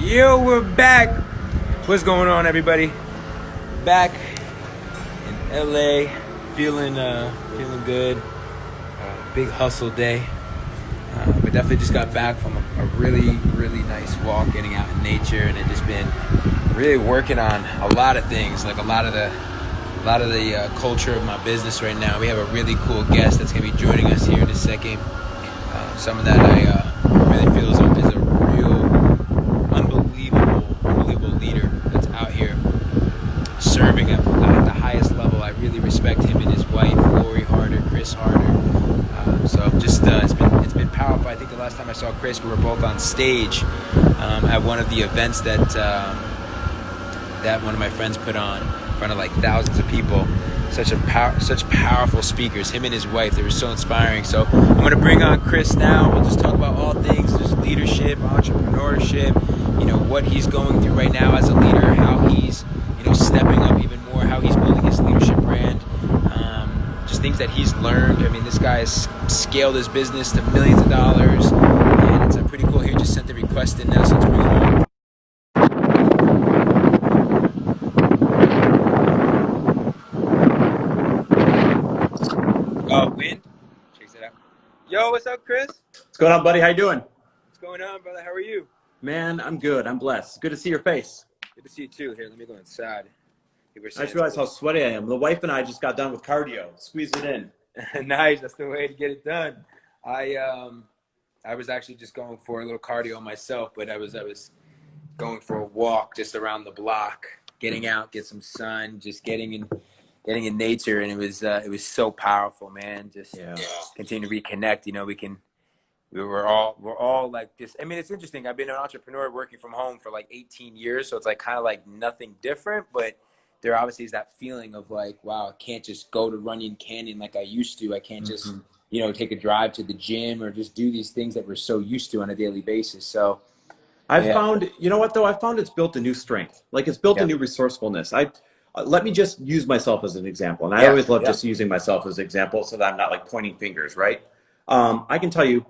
Yo, we're back. What's going on, everybody? Back in LA, feeling good. Big hustle day. We definitely just got back from a really nice walk, getting out in nature, and I've just been really working on a lot of things, like a lot of the culture of my business right now. We have a really cool guest that's gonna be joining us here in a second. Someone that I really feel is a real unbelievable leader that's out here serving at the highest level. I really respect him and his wife, Chris Harder. So just it's been powerful. I think the last time I saw Chris, we were both on stage at one of the events that one of my friends put on in front of like thousands of people. Such powerful speakers. Him and his wife, they were so inspiring. So I'm going to bring on Chris now. We'll just talk about all things, just leadership, entrepreneurship, what he's going through right now as a leader, how he's, stepping up even more, how he's building his leadership brand, just things that he's learned. I mean, this guy has scaled his business to millions of dollars, and it's pretty cool. Here, just sent the request in now, so let's bring him on. Oh, wind. Chase it out. Yo, what's up, Chris? What's going on, buddy? How you doing? What's going on, brother? How are you? Man, I'm good. I'm blessed. Good to see your face. Good to see you too. Here, let me go inside. I just realized how sweaty I am. The wife and I just got done with cardio. Squeeze it in. Nice. That's the way to get it done. I was actually just going for a little cardio myself, but I was going for a walk just around the block, getting out, get some sun, just getting in nature, and it was so powerful, man. Just continue to reconnect. We're all like this. I mean, it's interesting. I've been an entrepreneur working from home for like 18 years, so it's like kind of like nothing different, but there obviously is that feeling of like, wow, I can't just go to Runyon Canyon like I used to. I can't just, take a drive to the gym or just do these things that we're so used to on a daily basis. So I found, I found it's built a new strength. Like it's built a new resourcefulness. Let me just use myself as an example. And I always love just using myself as an example so that I'm not like pointing fingers, right? I can tell you,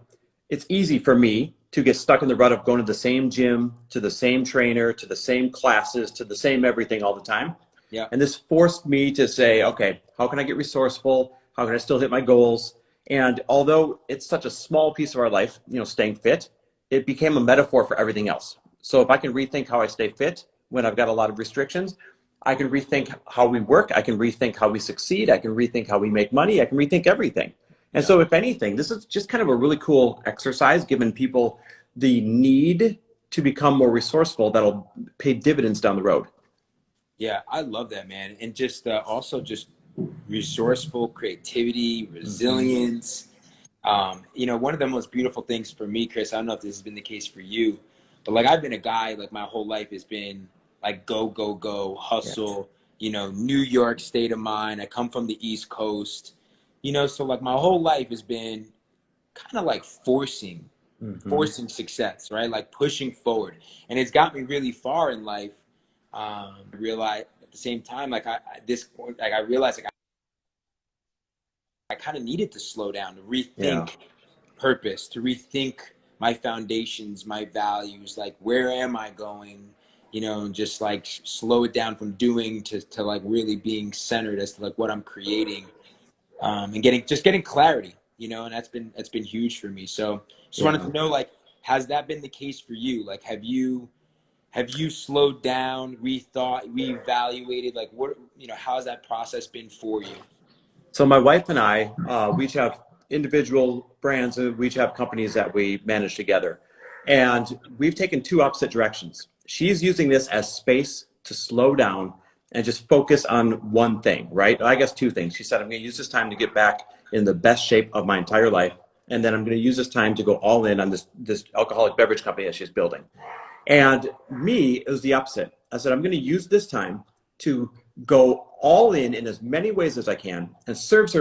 it's easy for me to get stuck in the rut of going to the same gym, to the same trainer, to the same classes, to the same everything all the time. Yeah. And this forced me to say, okay, how can I get resourceful? How can I still hit my goals? And although it's such a small piece of our life, staying fit, it became a metaphor for everything else. So if I can rethink how I stay fit when I've got a lot of restrictions, I can rethink how we work. I can rethink how we succeed. I can rethink how we make money. I can rethink everything. And so if anything, this is just kind of a really cool exercise, giving people the need to become more resourceful that'll pay dividends down the road. Yeah, I love that, man. And just also just resourceful, creativity, resilience. One of the most beautiful things for me, Chris, I don't know if this has been the case for you, but like I've been a guy, like my whole life has been like go, hustle, New York state of mind. I come from the East Coast. So like my whole life has been kind of like forcing success, right? Like pushing forward. And it's got me really far in life. Realize at the same time, like I realized like I kind of needed to slow down, to rethink purpose, to rethink my foundations, my values, like where am I going, and just like slow it down from doing to like really being centered as to like what I'm creating. And getting clarity, and that's been huge for me. So just wanted to know, like, has that been the case for you? Like, have you slowed down, rethought, reevaluated? Like, how's that process been for you? So my wife and I, we each have individual brands and we each have companies that we manage together. And we've taken two opposite directions. She's using this as space to slow down and just focus on one thing, right? I guess two things. She said, I'm going to use this time to get back in the best shape of my entire life. And then I'm going to use this time to go all in on this alcoholic beverage company that she's building. And me, it was the opposite. I said, I'm going to use this time to go all in as many ways as I can and serve.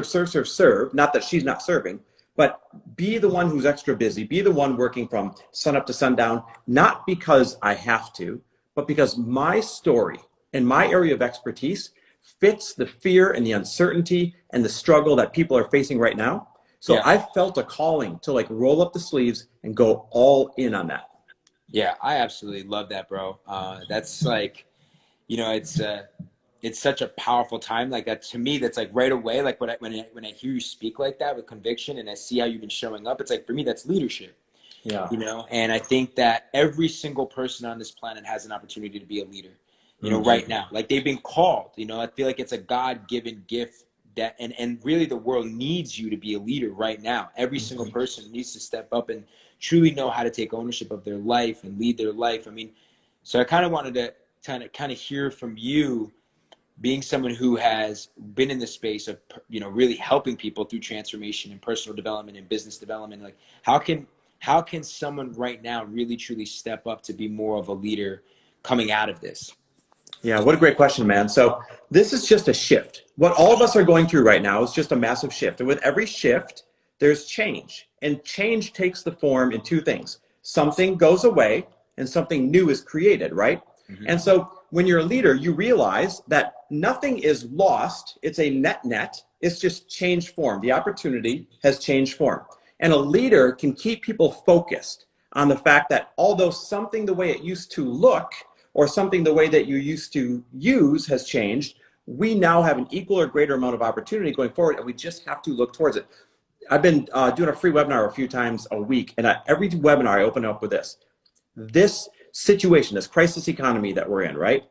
Not that she's not serving, but be the one who's extra busy, be the one working from sun up to sundown, not because I have to, but because my story and my area of expertise fits the fear and the uncertainty and the struggle that people are facing right now. So I felt a calling to like roll up the sleeves and go all in on that. Yeah, I absolutely love that, bro. That's like, you know, it's such a powerful time like that to me. That's like right away, like when I hear you speak like that with conviction and I see how you've been showing up, it's like for me that's leadership. Yeah. You know, and I think that every single person on this planet has an opportunity to be a leader, you know, right now. Like they've been called, you know, I feel like it's a God-given gift that, and really the world needs you to be a leader right now. Every single person needs to step up and truly know how to take ownership of their life and lead their life. I mean, so I kind of wanted to kind of hear from you, being someone who has been in the space of, you know, really helping people through transformation and personal development and business development. Like how can someone right now really truly step up to be more of a leader coming out of this? Yeah, what a great question, man. So this is just a shift. What all of us are going through right now is just a massive shift. And with every shift, there's change. And change takes the form in two things. Something goes away and something new is created, right? Mm-hmm. And so when you're a leader, you realize that nothing is lost. It's a net. It's just changed form. The opportunity has changed form. And a leader can keep people focused on the fact that although something the way it used to look or something the way that you used to use has changed, we now have an equal or greater amount of opportunity going forward, and we just have to look towards it. I've been doing a free webinar a few times a week, and every webinar I open up with this situation, this crisis economy that we're in, right?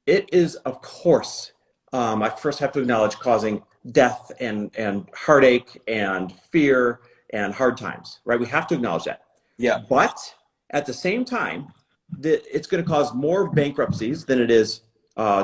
It is, of course, I first have to acknowledge causing death and heartache and fear and hard times, right? We have to acknowledge that. Yeah. But at the same time, it's going to cause more bankruptcies than it is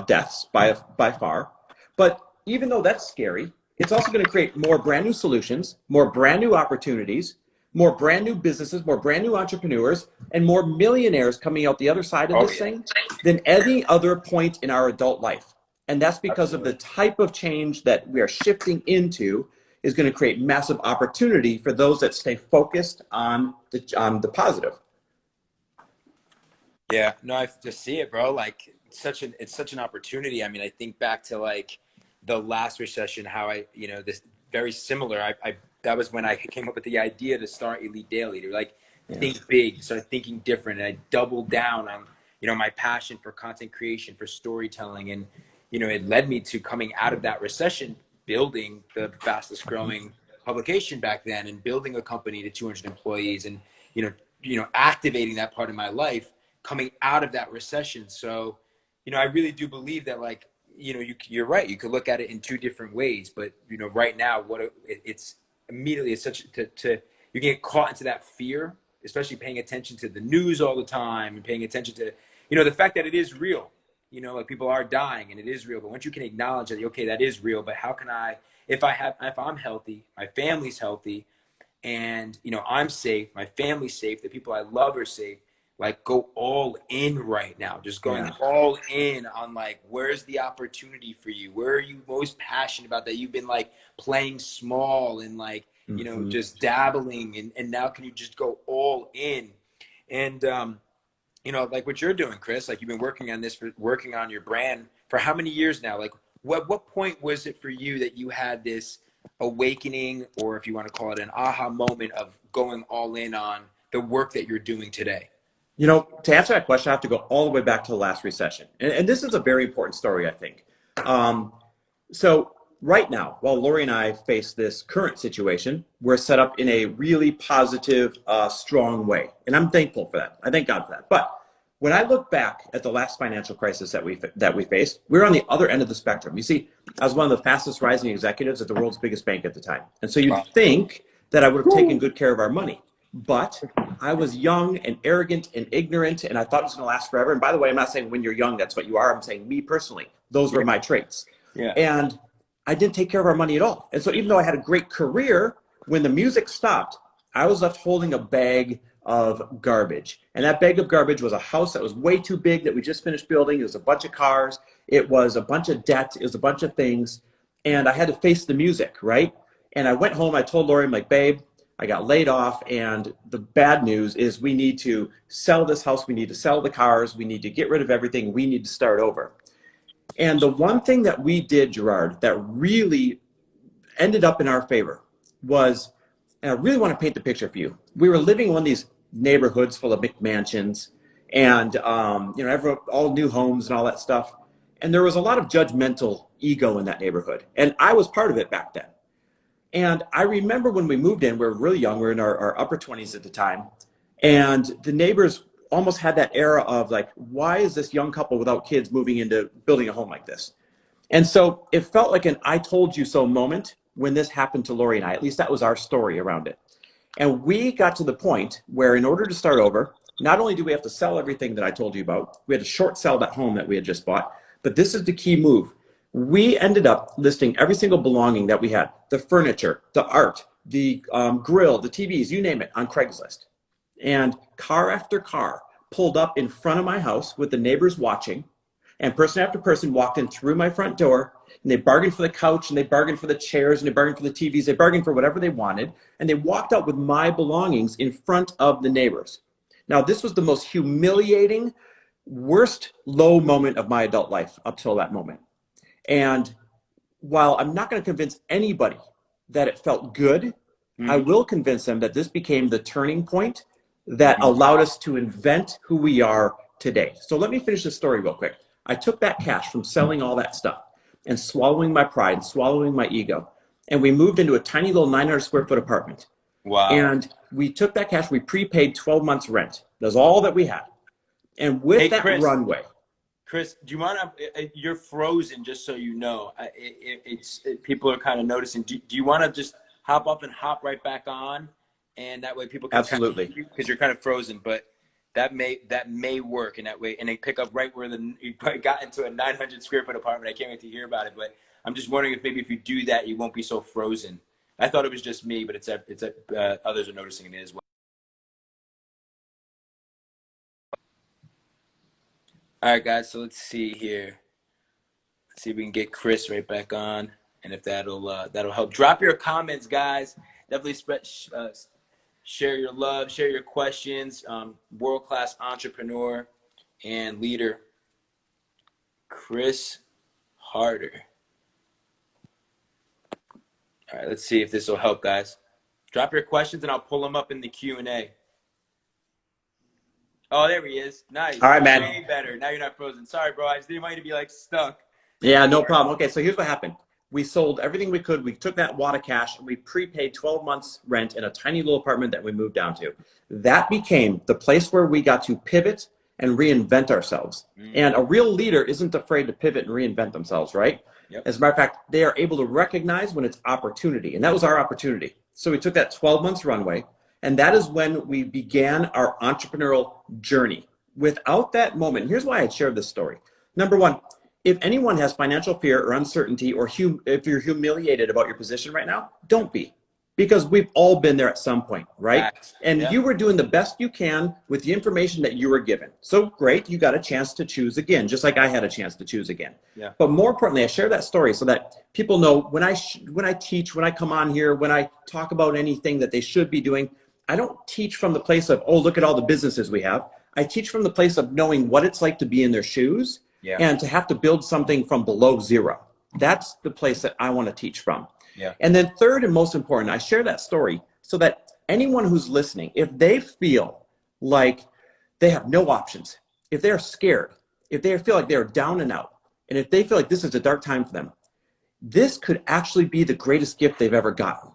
deaths by far. But even though that's scary, it's also going to create more brand new solutions, more brand new opportunities, more brand new businesses, more brand new entrepreneurs, and more millionaires coming out the other side of this thing than any other point in our adult life. And that's because of the type of change that we are shifting into is going to create massive opportunity for those that stay focused on the positive. Yeah, no, I just see it, bro. Like it's such an opportunity. I mean, I think back to like the last recession, how this very similar. I that was when I came up with the idea to start Elite Daily, to like think big, start thinking different, and I doubled down on my passion for content creation, for storytelling, and it led me to coming out of that recession, building the fastest growing publication back then, and building a company to 200 employees, and activating that part of my life coming out of that recession. So, I really do believe that, like, you're right. You could look at it in two different ways, but right now, it's immediately it's such you get caught into that fear, especially paying attention to the news all the time and paying attention to, the fact that it is real. Like people are dying and it is real. But once you can acknowledge that, okay, that is real. But how can if I'm healthy, my family's healthy, and I'm safe, my family's safe, the people I love are safe, like go all in right now. Just going all in on like, where's the opportunity for you? Where are you most passionate about that you've been like playing small and like, just dabbling, and now can you just go all in? And, like what you're doing, Chris, like you've been working on your brand for how many years now? Like what point was it for you that you had this awakening, or if you want to call it an aha moment, of going all in on the work that you're doing today? To answer that question, I have to go all the way back to the last recession. And this is a very important story, I think. So right now, while Lori and I face this current situation, we're set up in a really positive, strong way. And I'm thankful for that. I thank God for that. But when I look back at the last financial crisis that we faced, we're on the other end of the spectrum. You see, I was one of the fastest rising executives at the world's biggest bank at the time. And so you'd think that I would have taken good care of our money. But I was young and arrogant and ignorant, and I thought it was going to last forever. And by the way, I'm not saying when you're young, that's what you are. I'm saying me personally. Those were my traits. Yeah. And I didn't take care of our money at all. And so even though I had a great career, when the music stopped, I was left holding a bag of garbage. And that bag of garbage was a house that was way too big that we just finished building. It was a bunch of cars. It was a bunch of debt. It was a bunch of things. And I had to face the music, right? And I went home. I told Lori, I'm like, babe, I got laid off, and the bad news is we need to sell this house. We need to sell the cars. We need to get rid of everything. We need to start over. And the one thing that we did, Gerard, that really ended up in our favor was, and I really want to paint the picture for you. We were living in one of these neighborhoods full of McMansions and, all new homes and all that stuff. And there was a lot of judgmental ego in that neighborhood. And I was part of it back then. And I remember when we moved in, we were really young, we were in our upper 20s at the time. And the neighbors almost had that era of like, why is this young couple without kids moving into building a home like this? And so it felt like an I told you so moment when this happened to Lori and I. At least that was our story around it. And we got to the point where in order to start over, not only do we have to sell everything that I told you about, we had to short sell that home that we had just bought, but this is the key move. We ended up listing every single belonging that we had, the furniture, the art, the grill, the TVs, you name it, on Craigslist. And car after car pulled up in front of my house with the neighbors watching, and person after person walked in through my front door, and they bargained for the couch, and they bargained for the chairs, and they bargained for the TVs, they bargained for whatever they wanted, and they walked out with my belongings in front of the neighbors. Now, this was the most humiliating, worst low moment of my adult life up till that moment. And while I'm not going to convince anybody that it felt good, I will convince them that this became the turning point that allowed us to invent who we are today. So let me finish this story real quick. I took that cash from selling all that stuff and swallowing my pride and swallowing my ego. And we moved into a tiny little 900 square foot apartment. Wow. And we took that cash, we prepaid 12 months rent. That's all that we had. And with that runway. Chris, do you mind? You're frozen, just so you know. People are kind of noticing. Do you want to just hop up and hop right back on, and that way people can absolutely, because you're kind of frozen. But that may work in that way, and they pick up right where you probably got into a 900 square foot apartment. I can't wait to hear about it. But I'm just wondering if maybe if you do that, you won't be so frozen. I thought it was just me, but it's others are noticing it as well. All right, guys, so let's see here. Let's see if we can get Chris right back on, and if that'll help. Drop your comments, guys. Definitely share your love, share your questions. World-class entrepreneur and leader, Chris Harder. All right, let's see if this will help, guys. Drop your questions, and I'll pull them up in the Q&A. Oh, there he is. Nice. All right, man. Way better. Now you're not frozen. Sorry, bro. I just didn't want you to be like stuck. Yeah, no problem. Okay, so here's what happened. We sold everything we could. We took that wad of cash and we prepaid 12 months rent in a tiny little apartment that we moved down to. That became the place where we got to pivot and reinvent ourselves. And a real leader isn't afraid to pivot and reinvent themselves, right? Yep. As a matter of fact, they are able to recognize when it's opportunity. And that was our opportunity. So we took that 12 months runway. And that is when we began our entrepreneurial journey. Without that moment, here's why I'd share this story. Number one, if anyone has financial fear or uncertainty, or if you're humiliated about your position right now, don't be. Because we've all been there at some point, right? Facts. And Yeah. you were doing the best you can with the information that you were given. So great, you got a chance to choose again, just like I had a chance to choose again. Yeah. But more importantly, I share that story so that people know when I teach, when I come on here, when I talk about anything that they should be doing, I don't teach from the place of, oh, look at all the businesses we have. I teach from the place of knowing what it's like to be in their shoes and to have to build something from below zero. That's the place that I want to teach from. Yeah. And then third and most important, I share that story so that anyone who's listening, if they feel like they have no options, if they're scared, if they feel like they're down and out, and if they feel like this is a dark time for them, this could actually be the greatest gift they've ever gotten.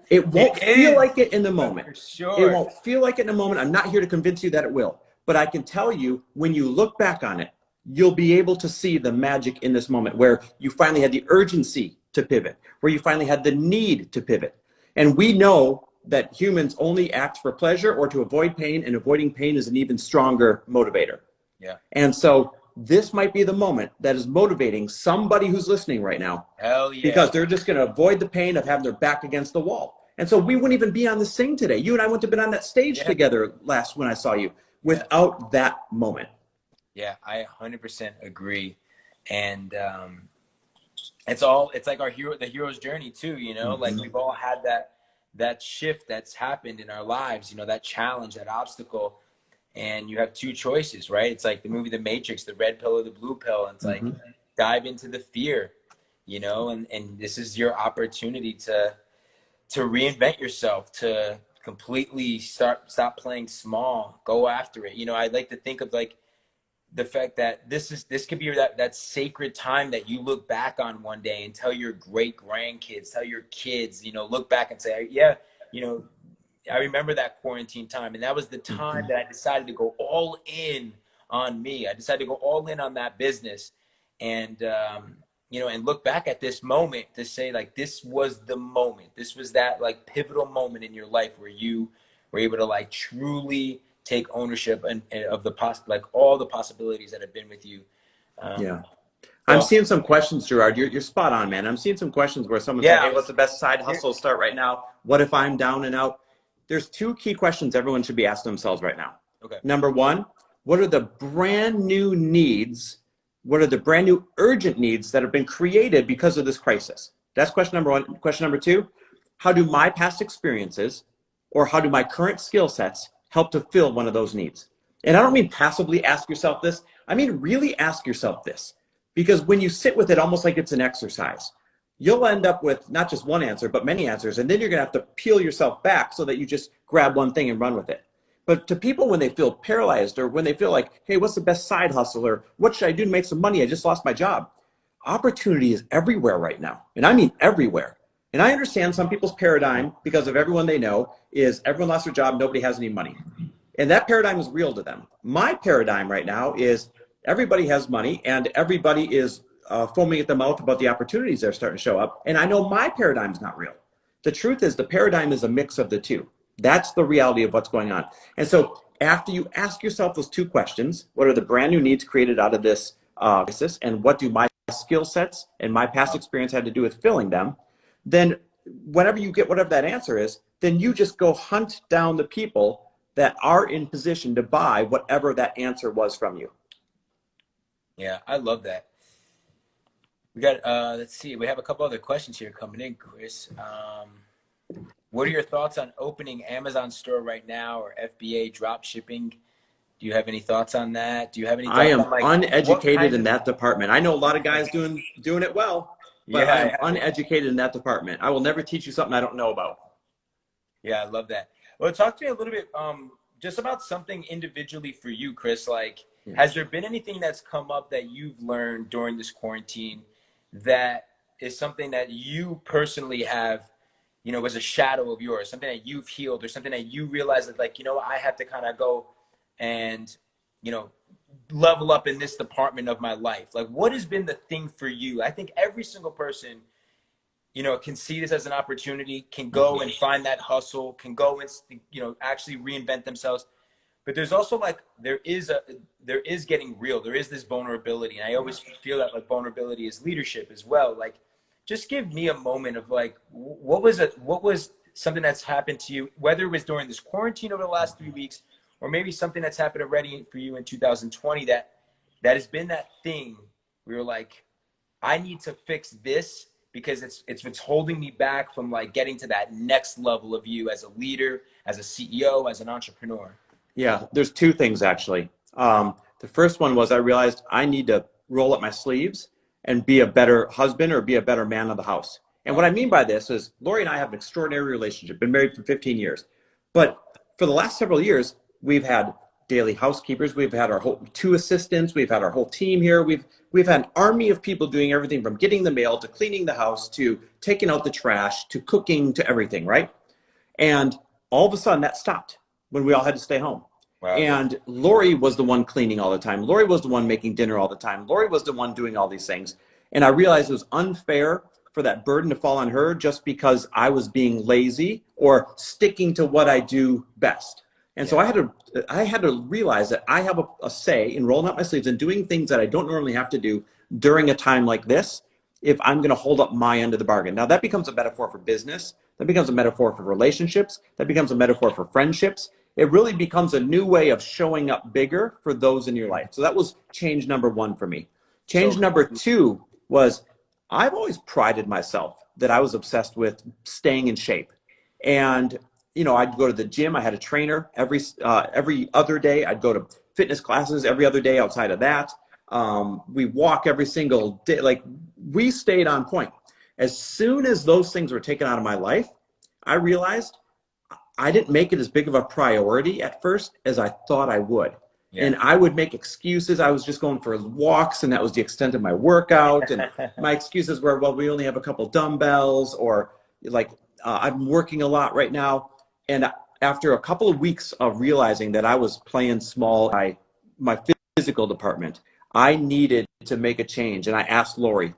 It won't feel like it in the moment. For sure. It won't feel like it in the moment. I'm not here to convince you that it will. But I can tell you, when you look back on it, you'll be able to see the magic in this moment where you finally had the urgency to pivot, where you finally had the need to pivot. And we know that humans only act for pleasure or to avoid pain, and avoiding pain is an even stronger motivator. Yeah. And so this might be the moment that is motivating somebody who's listening right now. Hell yeah. Because they're just going to avoid the pain of having their back against the wall. And so we wouldn't even be on this thing today. You and I wouldn't have been on that stage together last when I saw you without that moment. Yeah, I 100% agree. And it's like the hero's journey too, you know, like we've all had that shift that's happened in our lives, you know, that challenge, that obstacle. And you have two choices, right? It's like the movie The Matrix, the red pill or the blue pill. And it's like, dive into the fear, you know, and this is your opportunity to reinvent yourself, to completely stop playing small, go after it. You know, I like to think of like the fact that this could be that sacred time that you look back on one day and tell your great grandkids, tell your kids, you know, look back and say, yeah, you know, I remember that quarantine time, and that was the time that I decided to go all in on me. I decided to go all in on that business, and you know, and look back at this moment to say like, this was the moment. This was that like pivotal moment in your life where you were able to like truly take ownership and of like all the possibilities that have been with you. Yeah. I'm seeing some questions, Gerard. You're spot on, man. I'm seeing some questions where someone's like, hey, what's the best side hustle to start right now? What if I'm down and out? There's two key questions everyone should be asking themselves right now. Okay. Number one, what are the brand new needs? What are the brand new urgent needs that have been created because of this crisis? That's question number one. Question number two, how do my past experiences or how do my current skill sets help to fill one of those needs? And I don't mean passively ask yourself this. I mean really ask yourself this. Because when you sit with it almost like it's an exercise, you'll end up with not just one answer, but many answers. And then you're going to have to peel yourself back so that you just grab one thing and run with it. But to people, when they feel paralyzed or when they feel like, hey, what's the best side hustle or what should I do to make some money? I just lost my job. Opportunity is everywhere right now. And I mean everywhere. And I understand some people's paradigm, because of everyone they know, is everyone lost their job, nobody has any money. And that paradigm is real to them. My paradigm right now is everybody has money and everybody is foaming at the mouth about the opportunities that are starting to show up. And I know my paradigm is not real. The truth is the paradigm is a mix of the two. That's the reality of what's going on. And so after you ask yourself those two questions, what are the brand new needs created out of this crisis, and what do my skill sets and my past experience had to do with filling them, then whenever you get whatever that answer is, then you just go hunt down the people that are in position to buy whatever that answer was from you. Yeah, I love that. We got, let's see, we have a couple other questions here coming in, Chris. What are your thoughts on opening Amazon store right now, or FBA drop shipping? Do you have any thoughts on that? Do you have any thoughts I am on like uneducated in that department. I know a lot of guys doing it well, but I am uneducated in that department. I will never teach you something I don't know about. Yeah, I love that. Well, talk to me a little bit just about something individually for you, Chris. Like, has there been anything that's come up that you've learned during this quarantine that is something that you personally have, you know, was a shadow of yours, something that you've healed, or something that you realize that, like, you know, I have to kind of go and, you know, level up in this department of my life? Like, what has been the thing for you? I think every single person, you know, can see this as an opportunity, can go and find that hustle, can go and, you know, actually reinvent themselves. But there's also like, there is getting real. There is this vulnerability. And I always feel that like vulnerability is leadership as well. Like, just give me a moment of like, what was something that's happened to you, whether it was during this quarantine over the last 3 weeks, or maybe something that's happened already for you in 2020 that has been that thing where you're like, I need to fix this because it's what's holding me back from like getting to that next level of you as a leader, as a CEO, as an entrepreneur. Yeah, there's two things actually. The first one was I realized I need to roll up my sleeves and be a better husband or be a better man of the house. And what I mean by this is Lori and I have an extraordinary relationship, been married for 15 years. But for the last several years, we've had daily housekeepers, we've had our whole 2 assistants, we've had our whole team here. We've had an army of people doing everything from getting the mail to cleaning the house to taking out the trash to cooking to everything, right? And all of a sudden that stopped when we all had to stay home. Wow. And Lori was the one cleaning all the time. Lori was the one making dinner all the time. Lori was the one doing all these things. And I realized it was unfair for that burden to fall on her just because I was being lazy or sticking to what I do best. And so I had to realize that I have a say in rolling up my sleeves and doing things that I don't normally have to do during a time like this if I'm going to hold up my end of the bargain. Now that becomes a metaphor for business. That becomes a metaphor for relationships. That becomes a metaphor for friendships. It really becomes a new way of showing up bigger for those in your life. So that was change number 1 for me. Change number 2 was I've always prided myself that I was obsessed with staying in shape. And, you know, I'd go to the gym. I had a trainer every other day. I'd go to fitness classes every other day outside of that. We walk every single day. Like, we stayed on point. As soon as those things were taken out of my life, I realized I didn't make it as big of a priority at first as I thought I would. Yeah. And I would make excuses. I was just going for walks, and that was the extent of my workout. And my excuses were, well, we only have a couple dumbbells, or like, I'm working a lot right now. And after a couple of weeks of realizing that I was playing small, my physical department, I needed to make a change. And I asked Lori,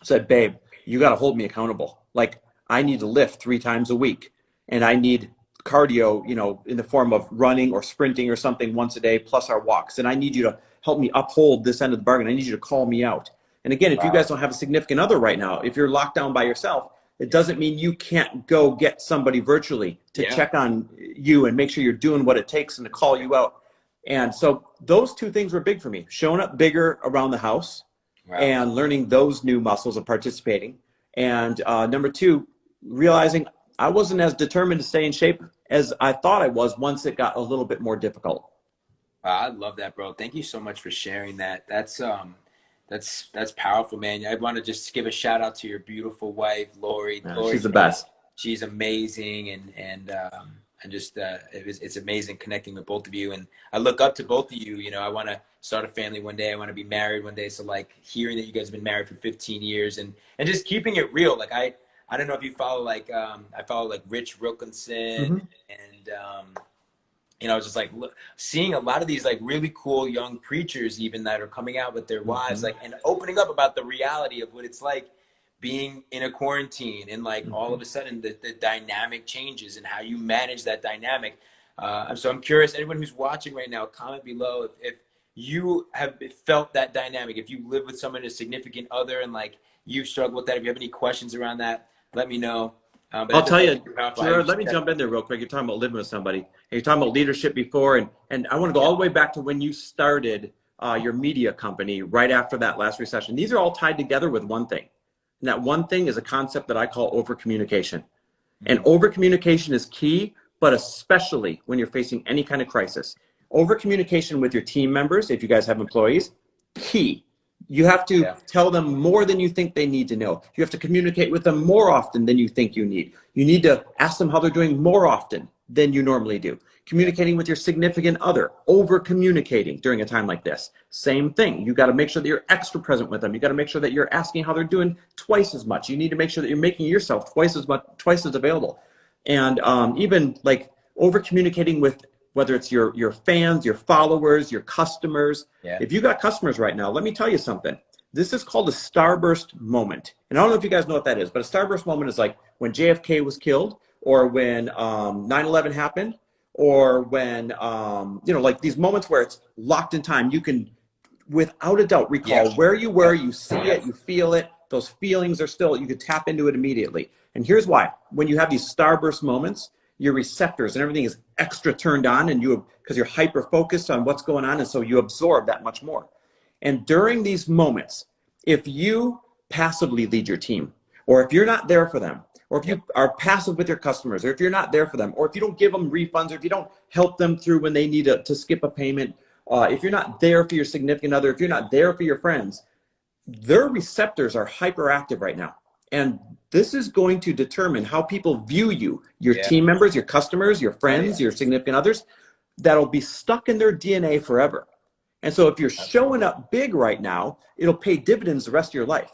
I said, babe, you got to hold me accountable. Like, I need to lift 3 times a week, and I need cardio, you know, in the form of running or sprinting or something once a day, plus our walks. And I need you to help me uphold this end of the bargain. I need you to call me out. And again, if you guys don't have a significant other right now, if you're locked down by yourself, it doesn't mean you can't go get somebody virtually to check on you and make sure you're doing what it takes and to call you out. And so those 2 things were big for me: showing up bigger around the house and learning those new muscles of participating. And number 2, realizing I wasn't as determined to stay in shape as I thought I was once it got a little bit more difficult. I love that, bro. Thank you so much for sharing that. That's powerful, man. I want to just give a shout out to your beautiful wife, Lori. Lori, she's the best. She's amazing, and just it's amazing connecting with both of you. And I look up to both of you. You know, I want to start a family one day. I want to be married one day. So like hearing that you guys have been married for 15 years and just keeping it real. Like I don't know if you follow I follow like Rich Wilkinson and you know, just like seeing a lot of these like really cool young preachers even that are coming out with their wives, like, and opening up about the reality of what it's like being in a quarantine, and like all of a sudden the dynamic changes and how you manage that dynamic. So I'm curious, anyone who's watching right now, comment below if you have felt that dynamic, if you live with someone, a significant other, and like you struggle with that. If you have any questions around that, let me know. But I'll tell you, Gerard, let me jump in there real quick. You're talking about living with somebody, and you're talking about leadership before, and I want to go all the way back to when you started your media company right after that last recession. These are all tied together with one thing, and that one thing is a concept that I call over-communication. And over-communication is key, but especially when you're facing any kind of crisis. Over-communication with your team members, if you guys have employees, key. You have to tell them more than you think they need to know. You have to communicate with them more often than you think you need. You need to ask them how they're doing more often than you normally do. Communicating with your significant other, over-communicating during a time like this. Same thing. You got to make sure that you're extra present with them. You got to make sure that you're asking how they're doing twice as much. You need to make sure that you're making yourself twice as available. And even like over-communicating with, whether it's your fans, your followers, your customers. If you got customers right now, let me tell you something. This is called a starburst moment. And I don't know if you guys know what that is, but a starburst moment is like when JFK was killed, or when 9/11 happened, or when, you know, like these moments where it's locked in time. You can, without a doubt, recall where you were, you see it, you feel it. Those feelings are still, you can tap into it immediately. And here's why. When you have these starburst moments, your receptors and everything is extra turned on, and because you're hyper focused on what's going on, and so you absorb that much more. And during these moments, if you passively lead your team, or if you're not there for them, or if you are passive with your customers, or if you're not there for them, or if you don't give them refunds, or if you don't help them through when they need to skip a payment, if you're not there for your significant other, if you're not there for your friends, their receptors are hyperactive right now. And this is going to determine how people view you, your team members, your customers, your friends, your significant others. That'll be stuck in their DNA forever. And so if you're showing up big right now, it'll pay dividends the rest of your life.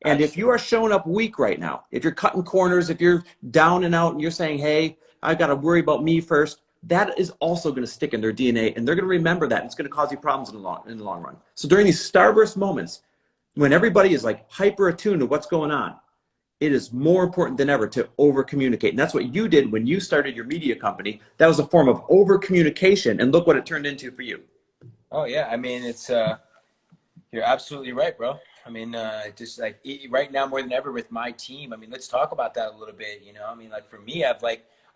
And if you are showing up weak right now, if you're cutting corners, if you're down and out and you're saying, hey, I've got to worry about me first, that is also going to stick in their DNA, and they're going to remember that. And it's going to cause you problems in the long run. So during these starburst moments, when everybody is like hyper attuned to what's going on, it is more important than ever to over communicate. And that's what you did when you started your media company. That was a form of over communication, and look what it turned into for you. Oh yeah, I mean, it's you're absolutely right, bro. I mean, just like right now more than ever with my team. I mean, let's talk about that a little bit. You know, I mean, like for me,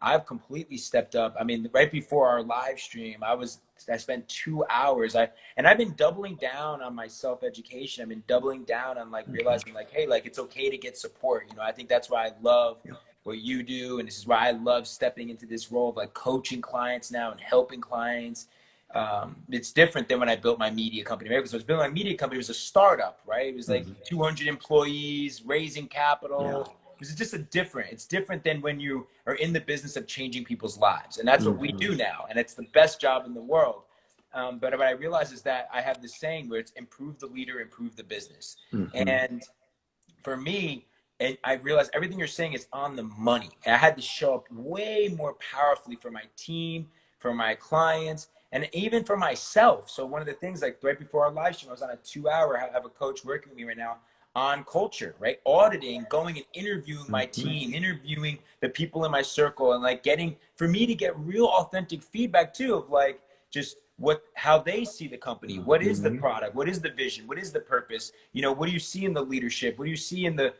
I've completely stepped up. I mean, right before our live stream, I spent 2 hours. I've been doubling down on my self-education. I've been doubling down on like realizing like, hey, like it's okay to get support. You know, I think that's why I love what you do. And this is why I love stepping into this role of like coaching clients now and helping clients. It's different than when I built my media company, right? Because I was building my media company, it was a startup, right? It was like 200 employees, raising capital. It because it's just it's different than when you are in the business of changing people's lives. And that's what we do now. And it's the best job in the world. But what I realize is that I have this saying where it's improve the leader, improve the business. And for me, and I realized everything you're saying is on the money. And I had to show up way more powerfully for my team, for my clients, and even for myself. So one of the things, like right before our live stream, I was on a 2-hour, I have a coach working with me right now on culture, right? Auditing, going and interviewing my team, interviewing the people in my circle, and like getting, for me to get real authentic feedback too, of like just how they see the company. What is the product? What is the vision? What is the purpose? You know, what do you see in the leadership? What do you see in the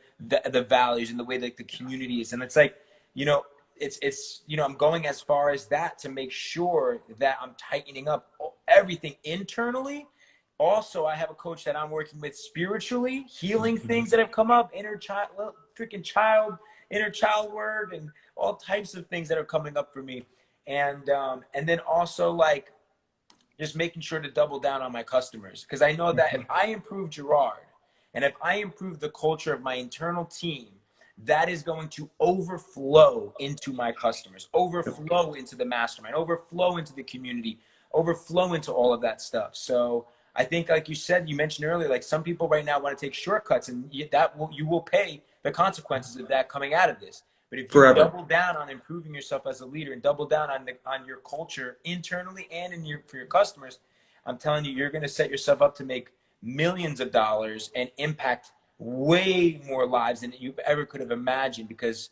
values and the way that the community is? And it's like, you know, it's, you know, I'm going as far as that to make sure that I'm tightening up everything internally. Also, I have a coach that I'm working with spiritually, healing things that have come up, inner child work, and all types of things that are coming up for me. And then also like just making sure to double down on my customers. Because I know that if I improve Gerard and if I improve the culture of my internal team, that is going to overflow into my customers, overflow into the mastermind, overflow into the community, overflow into all of that stuff. So I think, like you said, you mentioned earlier, like some people right now want to take shortcuts, and you will pay the consequences of that coming out of this. But if you double down on improving yourself as a leader and double down on your culture internally and for your customers, I'm telling you, you're going to set yourself up to make millions of dollars and impact way more lives than you ever could have imagined because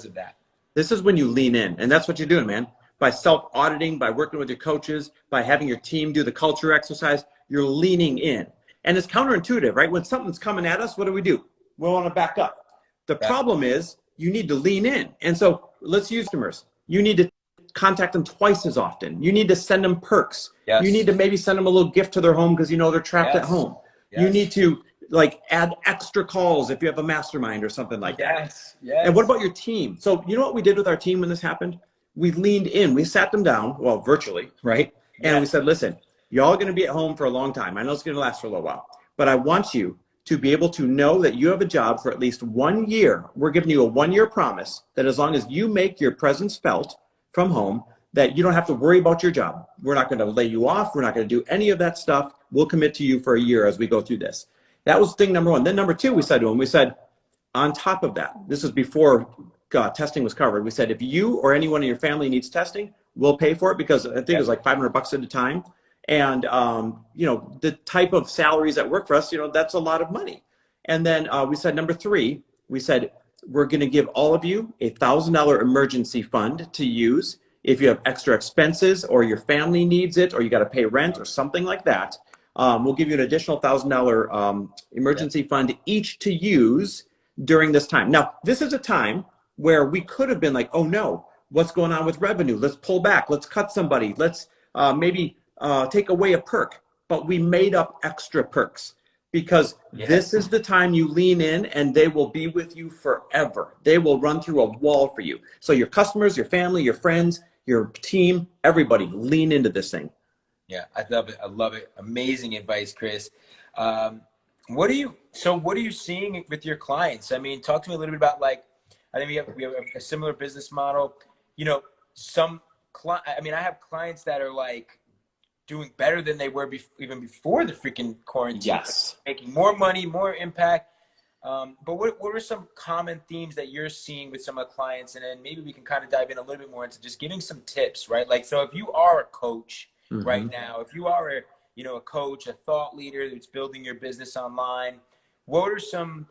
of that. This is when you lean in, and that's what you're doing, man. By self-auditing, by working with your coaches, by having your team do the culture exercise, you're leaning in. And it's counterintuitive, right? When something's coming at us, what do? We want to back up. The problem is you need to lean in. And so let's use customers. You need to contact them twice as often. You need to send them perks. Yes. You need to maybe send them a little gift to their home because you know they're trapped at home. Yes. You need to like add extra calls if you have a mastermind or something like that. Yes. And what about your team? So you know what we did with our team when this happened? We leaned in. We sat them down, well, virtually, right? And we said, listen, y'all are going to be at home for a long time. I know it's going to last for a little while, but I want you to be able to know that you have a job for at least 1 year. We're giving you a 1-year promise that as long as you make your presence felt from home, that you don't have to worry about your job. We're not going to lay you off. We're not going to do any of that stuff. We'll commit to you for a year as we go through this. That was thing number one. Then number two, we said to him, we said, on top of that, this is before testing was covered. We said, if you or anyone in your family needs testing, we'll pay for it, because I think it was like $500 at a time. And, you know, the type of salaries that work for us, you know, that's a lot of money. And then we said, number three, we said, we're going to give all of you a $1,000 emergency fund to use if you have extra expenses or your family needs it or you got to pay rent or something like that. We'll give you an additional $1,000 emergency fund each to use during this time. Now, this is a time where we could have been like, oh no, what's going on with revenue? Let's pull back. Let's cut somebody. Let's maybe take away a perk. But we made up extra perks because this is the time you lean in, and they will be with you forever. They will run through a wall for you. So your customers, your family, your friends, your team, everybody lean into this thing. Yeah, I love it. I love it. Amazing advice, Chris. What are you seeing with your clients? I mean, talk to me a little bit about, like, I think we have a similar business model. You know, I have clients that are like doing better than they were even before the freaking quarantine. Yes. Making more money, more impact. But what are some common themes that you're seeing with some of the clients? And then maybe we can kind of dive in a little bit more into just giving some tips, right? Like, so if you are a coach right now, if you are a coach, a thought leader that's building your business online, what are some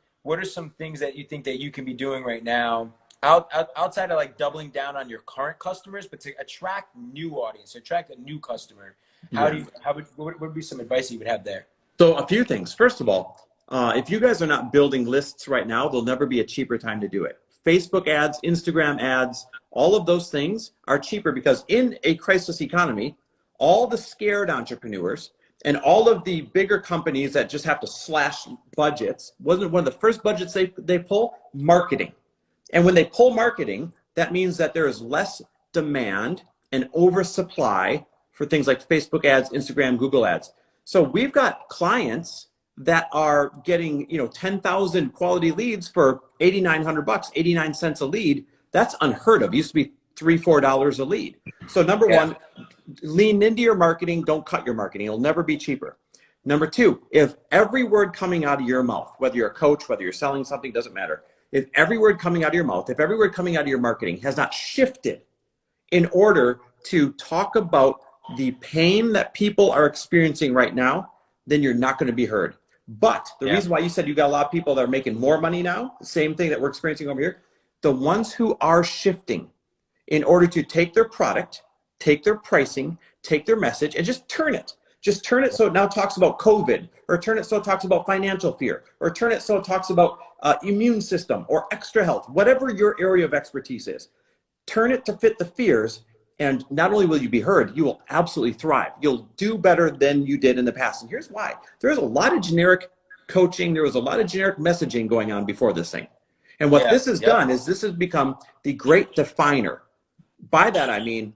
things that you think that you can be doing right now outside of like doubling down on your current customers, but to attract new audience, attract a new customer? What would be some advice you would have there? So a few things. First of all, if you guys are not building lists right now, there'll never be a cheaper time to do it. Facebook ads, Instagram ads, all of those things are cheaper because in a crisis economy, all the scared entrepreneurs and all of the bigger companies that just have to slash budgets, wasn't one of the first budgets they pull? Marketing. And when they pull marketing, that means that there is less demand and oversupply for things like Facebook ads, Instagram, Google ads. So we've got clients that are getting, 10,000 quality leads for $8,900, 89 cents a lead. That's unheard of. It used to be $3-4 a lead. So number one, lean into your marketing. Don't cut your marketing. It'll never be cheaper. Number two, if every word coming out of your mouth, whether you're a coach, whether you're selling something, doesn't matter. If every word coming out of your mouth, if every word coming out of your marketing has not shifted in order to talk about the pain that people are experiencing right now, then you're not going to be heard. But the reason why you said you got a lot of people that are making more money now, the same thing that we're experiencing over here, the ones who are shifting in order to take their product, take their pricing, take their message, and just turn it. Just turn it so it now talks about COVID, or turn it so it talks about financial fear, or turn it so it talks about immune system or extra health, whatever your area of expertise is. Turn it to fit the fears, and not only will you be heard, you will absolutely thrive. You'll do better than you did in the past. And here's why. There's a lot of generic coaching. There was a lot of generic messaging going on before this thing. And what this has done is this has become the great definer. By that, I mean,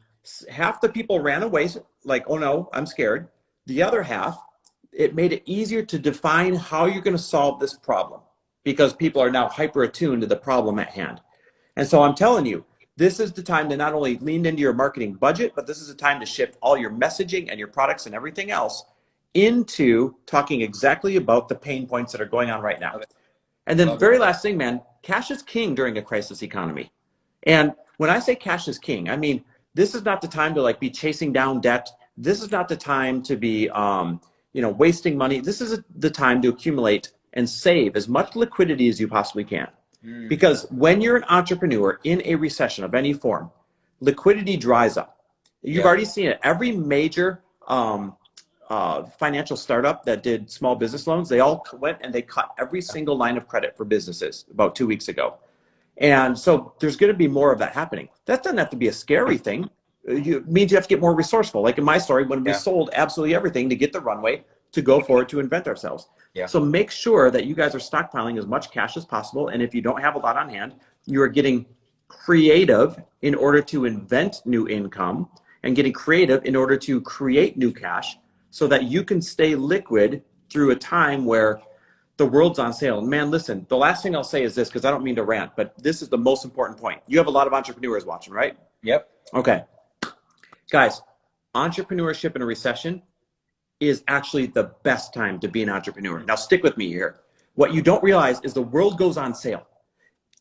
half the people ran away like, oh no, I'm scared. The other half, it made it easier to define how you're going to solve this problem, because people are now hyper attuned to the problem at hand. And so I'm telling you, this is the time to not only lean into your marketing budget, but this is the time to shift all your messaging and your products and everything else into talking exactly about the pain points that are going on right now. And then the very last thing, man, cash is king during a crisis economy. And when I say cash is king, I mean, this is not the time to be chasing down debt. This is not the time to be, wasting money. This is the time to accumulate and save as much liquidity as you possibly can. Because when you're an entrepreneur in a recession of any form, liquidity dries up. You've already seen it. Every major financial startup that did small business loans, they all went and they cut every single line of credit for businesses about 2 weeks ago. And so there's going to be more of that happening. That doesn't have to be a scary thing. It means you have to get more resourceful. Like in my story, when we sold absolutely everything to get the runway to go forward to invent ourselves. So make sure that you guys are stockpiling as much cash as possible. And if you don't have a lot on hand, you are getting creative in order to invent new income, and getting creative in order to create new cash so that you can stay liquid through a time where the world's on sale. Man, listen, the last thing I'll say is this, because I don't mean to rant, but this is the most important point. You have a lot of entrepreneurs watching, right? Yep. Okay. Guys, entrepreneurship in a recession is actually the best time to be an entrepreneur. Now stick with me here. What you don't realize is the world goes on sale.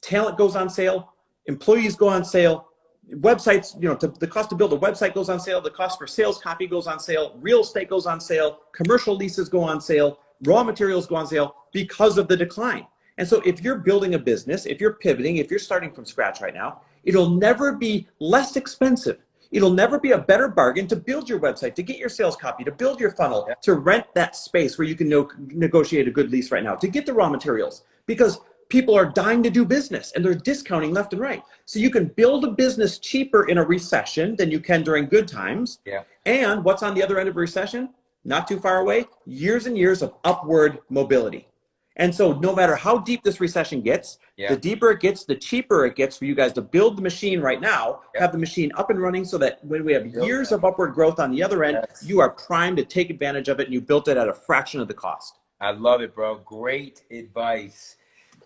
Talent goes on sale. Employees go on sale. Websites, the cost to build a website goes on sale. The cost for sales copy goes on sale. Real estate goes on sale. Commercial leases go on sale. Raw materials go on sale because of the decline. And so if you're building a business, if you're pivoting, if you're starting from scratch right now, it'll never be less expensive. It'll never be a better bargain to build your website, to get your sales copy, to build your funnel, to rent that space where you can negotiate a good lease right now, to get the raw materials, because people are dying to do business and they're discounting left and right. So you can build a business cheaper in a recession than you can during good times. And what's on the other end of a recession? Not too far away, years and years of upward mobility. And so no matter how deep this recession gets, the deeper it gets, the cheaper it gets for you guys to build the machine right now, have the machine up and running so that when we have years of upward growth on the other end, you are primed to take advantage of it, and you built it at a fraction of the cost. I love it, bro. Great advice.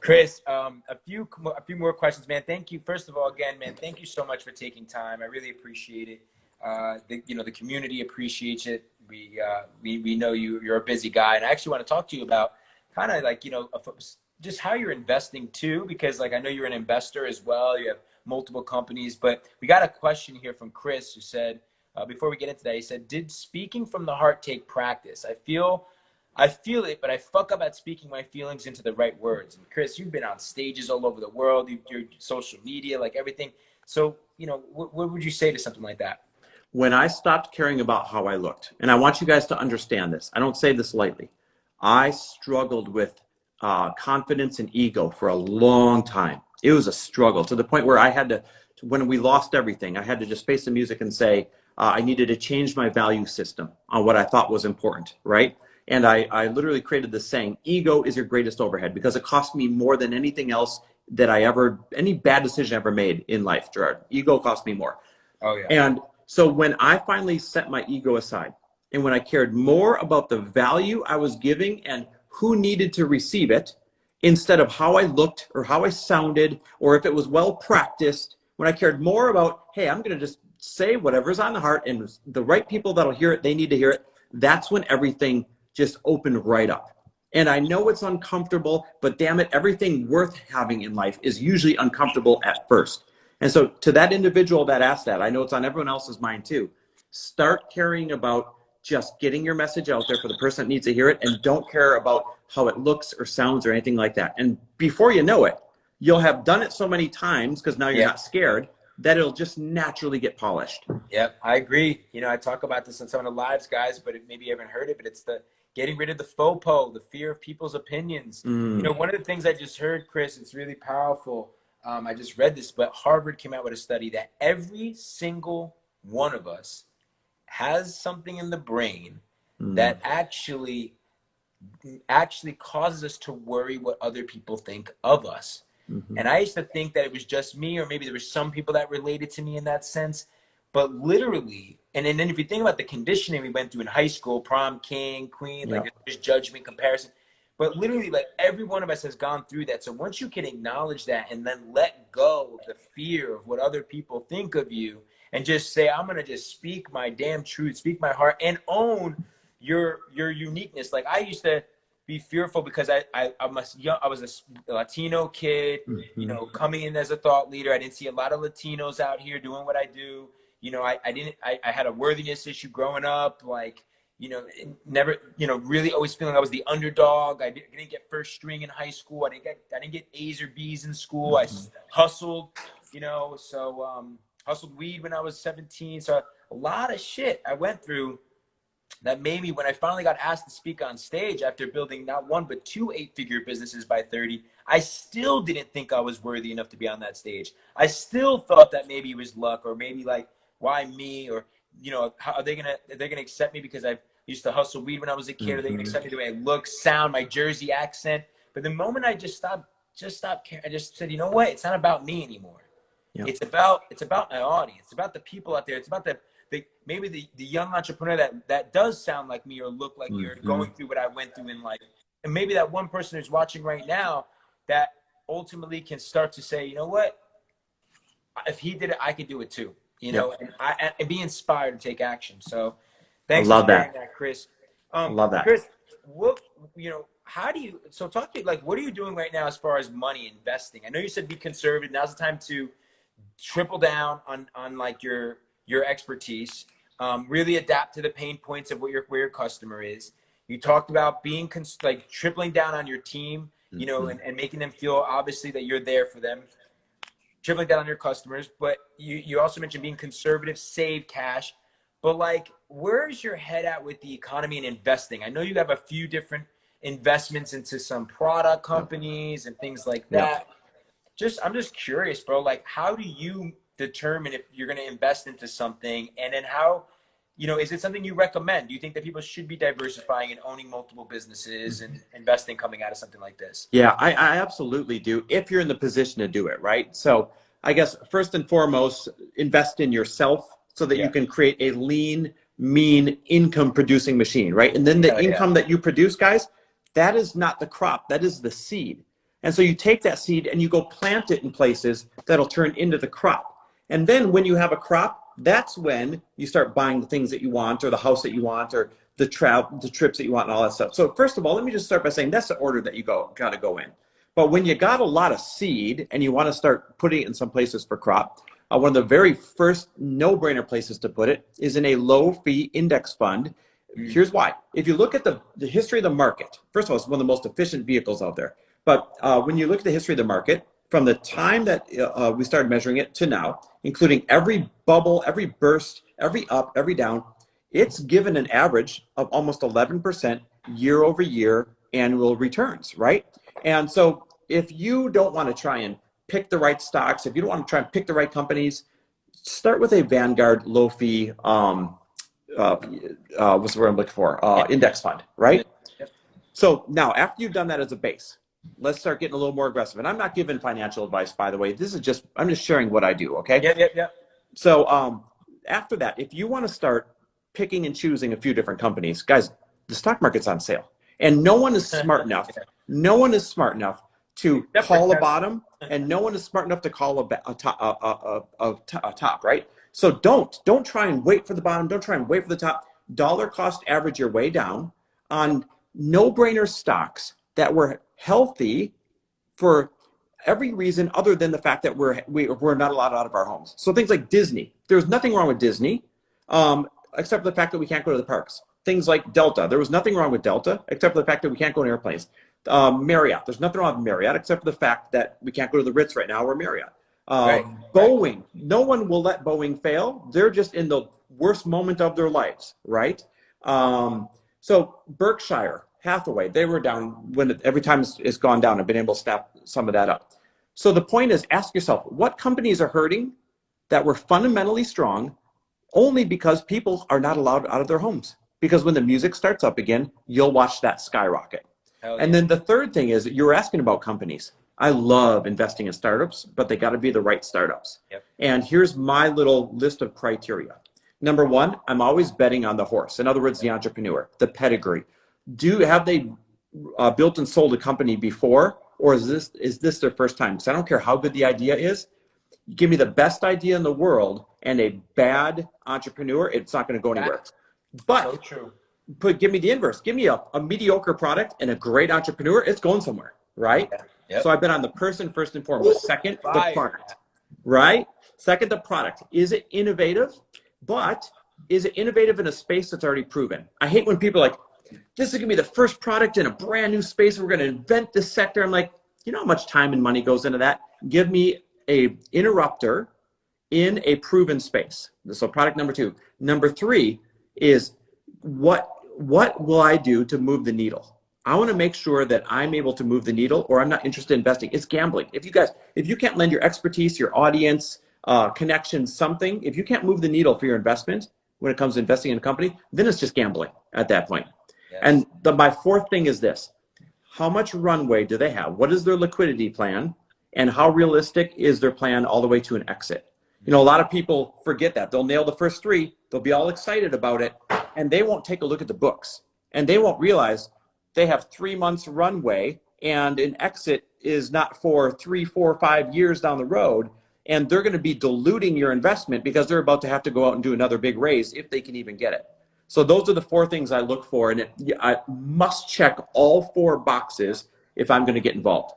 Chris, a few more questions, man. Thank you. First of all, again, man, thank you so much for taking time. I really appreciate it. The community appreciates it. We know you're a busy guy, and I actually want to talk to you about kind of just how you're investing too, because I know you're an investor as well. You have multiple companies, but we got a question here from Chris who said, before we get into that, he said, did speaking from the heart take practice? I feel it, but I fuck up at speaking my feelings into the right words. And Chris, you've been on stages all over the world, your social media, everything. So, what would you say to something like that? When I stopped caring about how I looked, and I want you guys to understand this, I don't say this lightly. I struggled with confidence and ego for a long time. It was a struggle to the point where I had to, when we lost everything, I had to just face the music and say, I needed to change my value system on what I thought was important, right? And I literally created this saying, ego is your greatest overhead, because it cost me more than anything else that any bad decision I ever made in life, Gerard. Ego cost me more. Oh, yeah. And so when I finally set my ego aside, and when I cared more about the value I was giving and who needed to receive it instead of how I looked or how I sounded or if it was well practiced. When I cared more about, hey, I'm going to just say whatever's on the heart and the right people that'll hear it, they need to hear it. That's when everything just opened right up. And I know it's uncomfortable, but damn it, everything worth having in life is usually uncomfortable at first. And so to that individual that asked that, I know it's on everyone else's mind too. Start caring about just getting your message out there for the person that needs to hear it, and don't care about how it looks or sounds or anything like that. And before you know it, you'll have done it so many times because now you're not scared that it'll just naturally get polished. Yep, I agree. You know, I talk about this on some of the lives, guys, but maybe you haven't heard it, but it's the getting rid of the FOPO, the fear of people's opinions. You know, one of the things I just heard, Chris, it's really powerful. I just read this, but Harvard came out with a study that every single one of us has something in the brain that actually causes us to worry what other people think of us. And I used to think that it was just me, or maybe there were some people that related to me in that sense. But literally, and then if you think about the conditioning we went through in high school, prom king, queen, like there's judgment, comparison. But literally, like every one of us has gone through that. So once you can acknowledge that and then let go of the fear of what other people think of you and just say, I'm going to just speak my damn truth, speak my heart, and own your uniqueness. Like I used to be fearful because I was a Latino kid, you know, coming in as a thought leader. I didn't see a lot of Latinos out here doing what I do. You know, I had a worthiness issue growing up, like, you know, never, you know, really always feeling I was the underdog. I didn't get first string in high school. I didn't get A's or B's in school. I hustled, you know, so hustled weed when I was 17. So a lot of shit I went through that made me, when I finally got asked to speak on stage after building not one but two 8-figure businesses by 30, I still didn't think I was worthy enough to be on that stage. I still thought that maybe it was luck, or maybe like, why me? Or, you know, how are they gonna accept me because I used to hustle weed when I was a kid? Are they gonna accept me the way I look, sound, my Jersey accent? But the moment I just stopped caring, I just said, you know what? It's not about me anymore. It's about my audience. It's about the people out there. It's about maybe the young entrepreneur that does sound like me or look like me or going through what I went through in life. And maybe that one person who's watching right now that ultimately can start to say, you know what? If he did it, I could do it too. You know, and be inspired to take action. So thanks for sharing that, Chris. I love that. Chris, what, you know, talk to me, like, what are you doing right now as far as money investing? I know you said be conservative. Now's the time to triple down on like your expertise, really adapt to the pain points of where your customer is. You talked about being like tripling down on your team, you know, and making them feel obviously that you're there for them. Tripling down on your customers, but you also mentioned being conservative, save cash. But like, where's your head at with the economy and investing? I know you have a few different investments into some product companies and things like that. I'm just curious, bro. Like, how do you determine if you're going to invest into something, and then how, you know, is it something you recommend? Do you think that people should be diversifying and owning multiple businesses and investing coming out of something like this? Yeah, I absolutely do, if you're in the position to do it, right? So I guess first and foremost, invest in yourself so that you can create a lean, mean, income-producing machine, right? And then the income that you produce, guys, that is not the crop, that is the seed. And so you take that seed and you go plant it in places that'll turn into the crop. And then when you have a crop, that's when you start buying the things that you want, or the house that you want, or the trips that you want, and all that stuff. So first of all, let me just start by saying that's the order that you got to go in. But when you got a lot of seed and you want to start putting it in some places for crop, one of the very first no-brainer places to put it is in a low-fee index fund. Here's why. If you look at the history of the market, first of all, it's one of the most efficient vehicles out there. But when you look at the history of the market, from the time that we started measuring it to now, including every bubble, every burst, every up, every down, it's given an average of almost 11% year over year annual returns, right? And so if you don't want to try and pick the right stocks, if you don't want to try and pick the right companies, start with a Vanguard low-fee, what's the word I'm looking for? Index fund, right? So now, after you've done that as a base, let's start getting a little more aggressive. And I'm not giving financial advice, by the way. I'm just sharing what I do, okay? Yeah. So after that, if you want to start picking and choosing a few different companies, guys, the stock market's on sale. And no one is smart enough. No one is smart enough to call a bottom, and no one is smart enough to call a top, right? So don't try and wait for the bottom. Don't try and wait for the top. Dollar cost average your way down on no-brainer stocks that were healthy for every reason other than the fact that we're not allowed out of our homes. So things like Disney, there's nothing wrong with Disney, except for the fact that we can't go to the parks. Things like Delta, there was nothing wrong with Delta, except for the fact that we can't go on airplanes. Marriott, there's nothing wrong with Marriott, except for the fact that we can't go to the Ritz right now or Marriott. Right. Boeing, no one will let Boeing fail. They're just in the worst moment of their lives, right? So Berkshire Hathaway, they were down every time it's gone down. I've been able to snap some of that up. So the point is, ask yourself, what companies are hurting that were fundamentally strong only because people are not allowed out of their homes? Because when the music starts up again, you'll watch that skyrocket. And then the third thing is, you were asking about companies. I love investing in startups, but they got to be the right startups. Yep. And here's my little list of criteria. Number one, I'm always betting on the horse. In other words, the entrepreneur, the pedigree. Have they built and sold a company before, or is this their first time? Because I don't care how good the idea is. Give me the best idea in the world and a bad entrepreneur, it's not going to go anywhere. But so true. Give me the inverse. Give me a mediocre product and a great entrepreneur, it's going somewhere, right? Yep. So I've been on the person first and foremost. Second, the product, right? Second, the product. Is it innovative? But is it innovative in a space that's already proven? I hate when people are like, this is going to be the first product in a brand new space. We're going to invent this sector. I'm like, you know how much time and money goes into that? Give me a interrupter in a proven space. So product number two. Number three is what will I do to move the needle? I want to make sure that I'm able to move the needle, or I'm not interested in investing. It's gambling. If you can't lend your expertise, your audience, connections, something, if you can't move the needle for your investment when it comes to investing in a company, then it's just gambling at that point. Yes. And my fourth thing is this: how much runway do they have? What is their liquidity plan? And how realistic is their plan all the way to an exit? You know, a lot of people forget that. They'll nail the first three, they'll be all excited about it, and they won't take a look at the books. And they won't realize they have 3 months runway, and an exit is not for 3, 4, 5 years down the road. And they're going to be diluting your investment because they're about to have to go out and do another big raise if they can even get it. So those are the four things I look for, and I must check all 4 boxes if I'm going to get involved.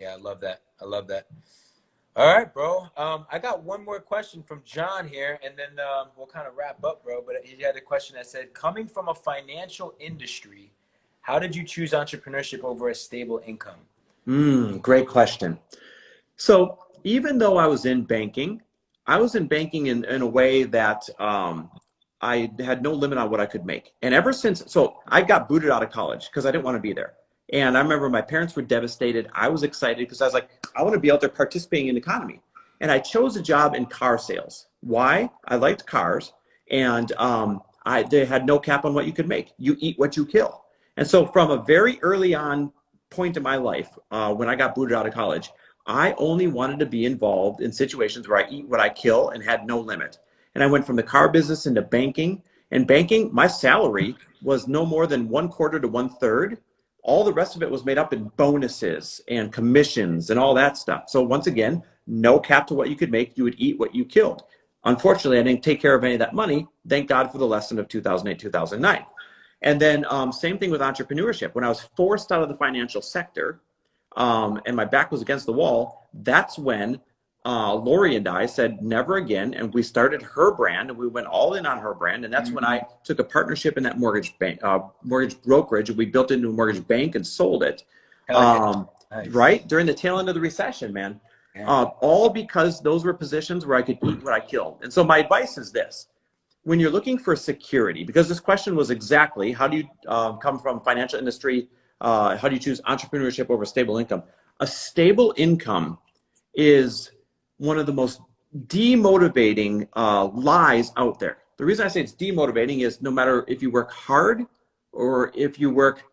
Yeah, I love that. I love that. All right, bro. I got one more question from John here, and then we'll kind of wrap up, bro. But he had a question that said, coming from a financial industry, how did you choose entrepreneurship over a stable income? Great question. So even though I was in banking in a way that I had no limit on what I could make. And ever since, so I got booted out of college because I didn't want to be there. And I remember my parents were devastated. I was excited because I was like, I want to be out there participating in the economy. And I chose a job in car sales. Why? I liked cars, and they had no cap on what you could make. You eat what you kill. And so from a very early on point in my life, when I got booted out of college, I only wanted to be involved in situations where I eat what I kill and had no limit. And I went from the car business into banking. And banking, my salary was no more than 1/4 to 1/3. All the rest of it was made up in bonuses and commissions and all that stuff. So once again, no cap to what you could make. You would eat what you killed. Unfortunately, I didn't take care of any of that money. Thank God for the lesson of 2008, 2009. And then same thing with entrepreneurship. When I was forced out of the financial sector and my back was against the wall, that's when Lori and I said, never again. And we started her brand, and we went all in on her brand. And that's when I took a partnership in that mortgage bank, mortgage brokerage, and we built it into a mortgage bank and sold it. Nice. Right? During the tail end of the recession, man. All because those were positions where I could eat what I killed. And so my advice is this: when you're looking for security, because this question was exactly, how do you come from financial industry? How do you choose entrepreneurship over stable income? A stable income is one of the most demotivating lies out there. The reason I say it's demotivating is no matter if you work hard or if you work,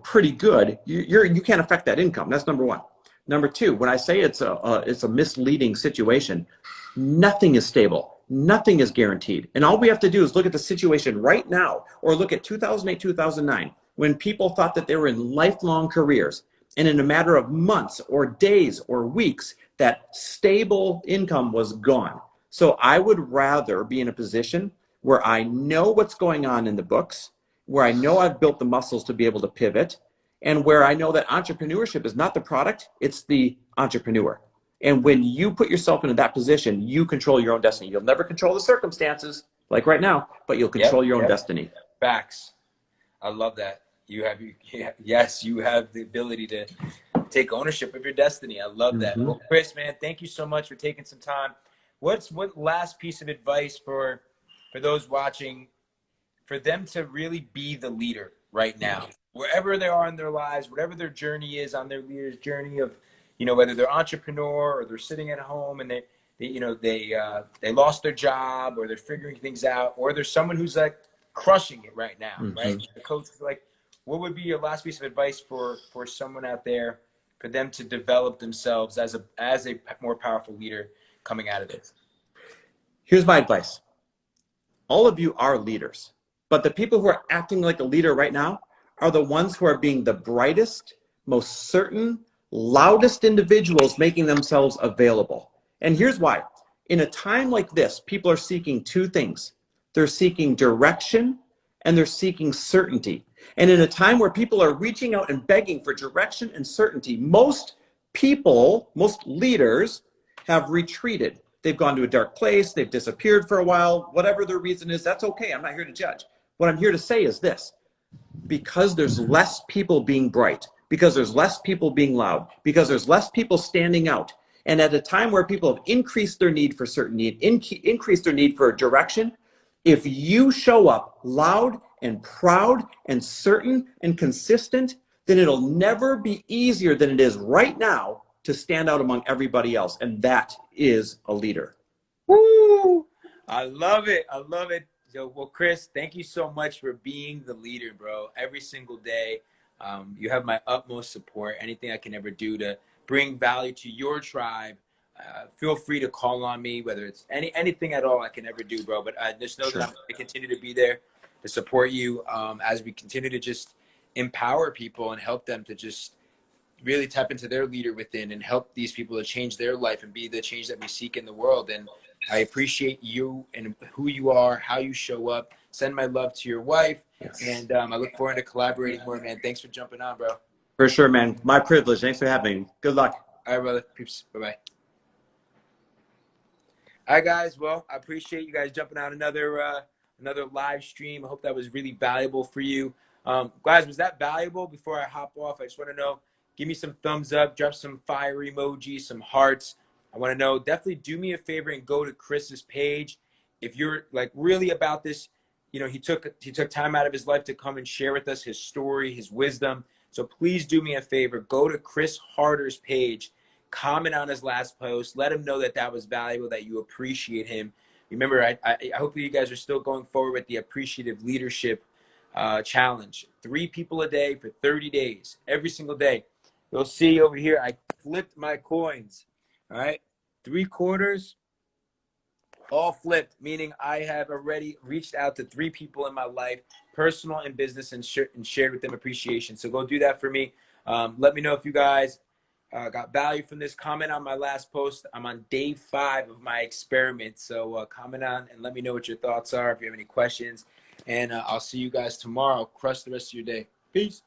pretty good, you can't affect that income. That's number one. Number two, when I say it's a misleading situation, nothing is stable. Nothing is guaranteed. And all we have to do is look at the situation right now, or look at 2008, 2009. when people thought that they were in lifelong careers, and in a matter of months or days or weeks, that stable income was gone. So I would rather be in a position where I know what's going on in the books, where I know I've built the muscles to be able to pivot, and where I know that entrepreneurship is not the product, it's the entrepreneur. And when you put yourself into that position, you control your own destiny. You'll never control the circumstances like right now, but you'll control your own destiny. Facts. I love that. Yes, you have the ability to take ownership of your destiny. I love that. Well, Chris, man, thank you so much for taking some time. What last piece of advice for those watching, for them to really be the leader right now, wherever they are in their lives, whatever their journey is on their leader's journey of, whether they're entrepreneur or they're sitting at home and they lost their job, or they're figuring things out, or there's someone who's like crushing it right now, right? The coach is like, what would be your last piece of advice for someone out there, for them to develop themselves as a more powerful leader coming out of this? Here's my advice. All of you are leaders, but the people who are acting like a leader right now are the ones who are being the brightest, most certain, loudest individuals, making themselves available. And here's why. In a time like this, people are seeking two things. They're seeking direction and they're seeking certainty. And in a time where people are reaching out and begging for direction and certainty, most people, most leaders have retreated. They've gone to a dark place. They've disappeared for a while. Whatever their reason is, that's okay. I'm not here to judge. What I'm here to say is this: because there's less people being bright, because there's less people being loud, because there's less people standing out, and at a time where people have increased their need for certainty, increased their need for direction, if you show up loud and proud and certain and consistent, then it'll never be easier than it is right now to stand out among everybody else. And that is a leader. Woo! I love it. I love it. So, well, Chris, thank you so much for being the leader, bro. Every single day, you have my utmost support. Anything I can ever do to bring value to your tribe, feel free to call on me, whether it's anything at all I can ever do, bro. But just know that I'm going to continue to be there to support you as we continue to just empower people and help them to just really tap into their leader within and help these people to change their life and be the change that we seek in the world. And I appreciate you and who you are, how you show up. Send my love to your wife. And I look forward to collaborating more, man. Thanks for jumping on, bro. For sure, man. My privilege. Thanks for having me. Good luck. All right, brother. Peace. Bye-bye. All right, guys. Well, I appreciate you guys jumping on another live stream. I hope that was really valuable for you. Guys, was that valuable? Before I hop off, I just want to know, give me some thumbs up, drop some fire emojis, some hearts. I want to know, definitely do me a favor and go to Chris's page. If you're like really about this, he took time out of his life to come and share with us his story, his wisdom. So please do me a favor, go to Chris Harder's page, comment on his last post, let him know that that was valuable, that you appreciate him. Remember, I hope you guys are still going forward with the Appreciative Leadership Challenge. 3 people a day for 30 days, every single day. You'll see over here, I flipped my coins, all right? 3 quarters, all flipped, meaning I have already reached out to 3 people in my life, personal and business, and shared with them appreciation. So go do that for me. Let me know if you guys got value from this. Comment on my last post. I'm on day 5 of my experiment. So comment on and let me know what your thoughts are, if you have any questions. And I'll see you guys tomorrow. Crush the rest of your day. Peace.